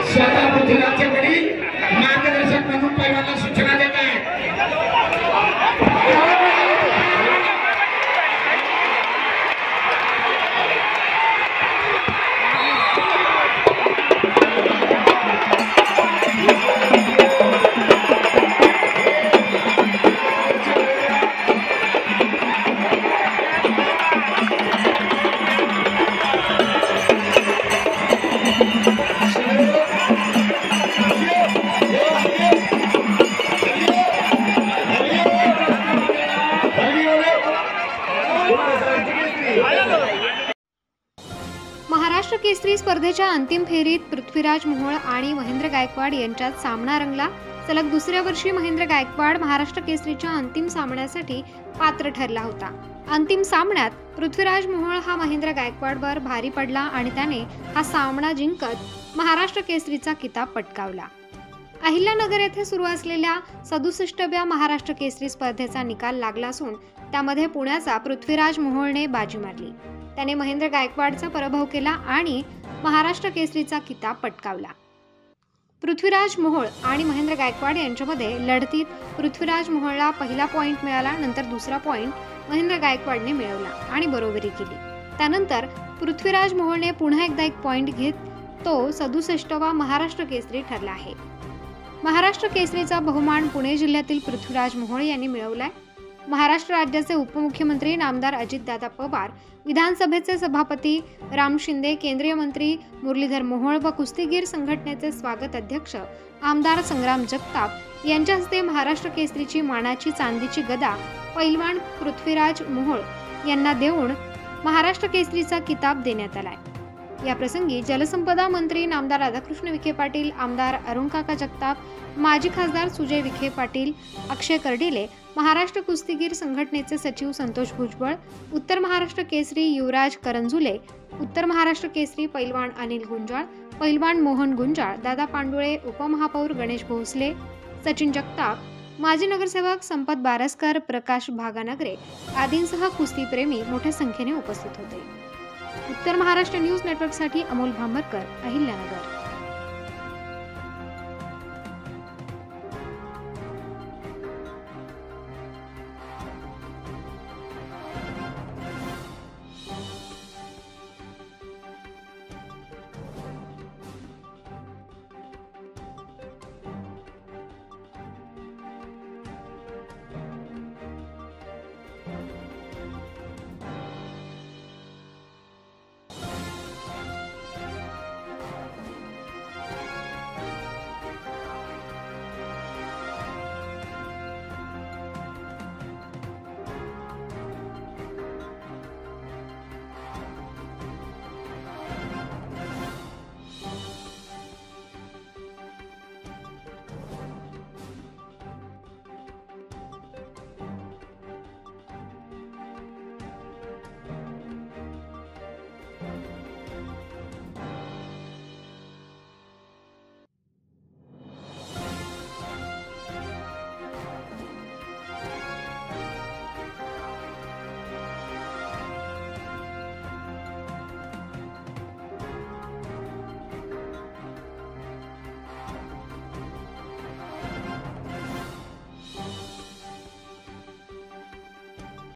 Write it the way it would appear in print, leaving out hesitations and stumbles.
स्वतः पृथ्वीराजचे वडील मार्गदर्शक म्हणून पैलवानला सूचना देत आहेत। महाराष्ट्र केसरी स्पर्धेच्या अंतिम फेरीत पृथ्वीराज मोहोळ आणि महेंद्र गायकवाड यांच्यात सामना रंगला। सलग दुसऱ्या वर्षी महेंद्र गायकवाड महाराष्ट्र केसरीच्या अंतिम सामन्यासाठी पात्र ठरला होता। अंतिम सामन्यात पृथ्वीराज मोहोळ हा महेंद्र गायकवाडवर भारी पडला आणि त्याने हा सामना जिंकत महाराष्ट्र केसरीचा किताब पटकावला। अहिल्यानगर येथे सुरू असलेल्या 67व्या महाराष्ट्र केसरी स्पर्धेचा निकाल लागला असून त्यामध्ये पुण्याचा पृथ्वीराज मोहोळने बाजी मारली। त्याने महेंद्र गायकवाडचा पराभव केला आणि महाराष्ट्र केसरीचा किताब पटकावला। पृथ्वीराज मोहोळ आणि महेंद्र गायकवाड यांच्यामध्ये लढतीत पृथ्वीराज मोहोळला पहिला पॉइंट मिळाला, नंतर दुसरा पॉइंट महेंद्र गायकवाडने मिळवला आणि बरोबरी केली। त्यानंतर पृथ्वीराज मोहोळने पुन्हा एकदा एक पॉइंट घेत तो 67वा महाराष्ट्र केसरी ठरला आहे। महाराष्ट्र केसरीचा बहुमान पुणे जिल्ह्यातील पृथ्वीराज मोहोळ यांनी मिळवलाय। महाराष्ट्र राज्याचे उपमुख्यमंत्री नामदार अजितदादा पवार, विधानसभेचे सभापती राम शिंदे, केंद्रीय मंत्री मुरलीधर मोहोळ व कुस्तीगीर संघटनेचे स्वागत अध्यक्ष आमदार संग्राम जगताप यांच्या हस्ते महाराष्ट्र केसरीची मानाची चांदीची गदा पैलवान पृथ्वीराज मोहोळ यांना देऊन महाराष्ट्र केसरीचा किताब देण्यात आलाय। या प्रसंगी जलसंपदा मंत्री नामदार राधाकृष्ण विखे पाटील, आमदार अरुणकाका जगताप, माजी खासदार सुजय विखे पाटील, अक्षय कर्डिले, महाराष्ट्र कुस्तीगीर संघटनेचे सचिव संतोष भुजबळ, उत्तर महाराष्ट्र केसरी युवराज करंजुले, उत्तर महाराष्ट्र केसरी पैलवान अनिल गुंजाळ, पैलवान मोहन गुंजाळ, दादा पांडुळे, उपमहापौर गणेश भोसले, सचिन जगताप, माजी नगरसेवक संपत बारसकर, प्रकाश भागानगरे आदींसह कुस्तीप्रेमी मोठ्या संख्येने उपस्थित होते। उत्तर महाराष्ट्र न्यूज नेटवर्कसाठी अमोल भांबरकर, अहिल्यानगर।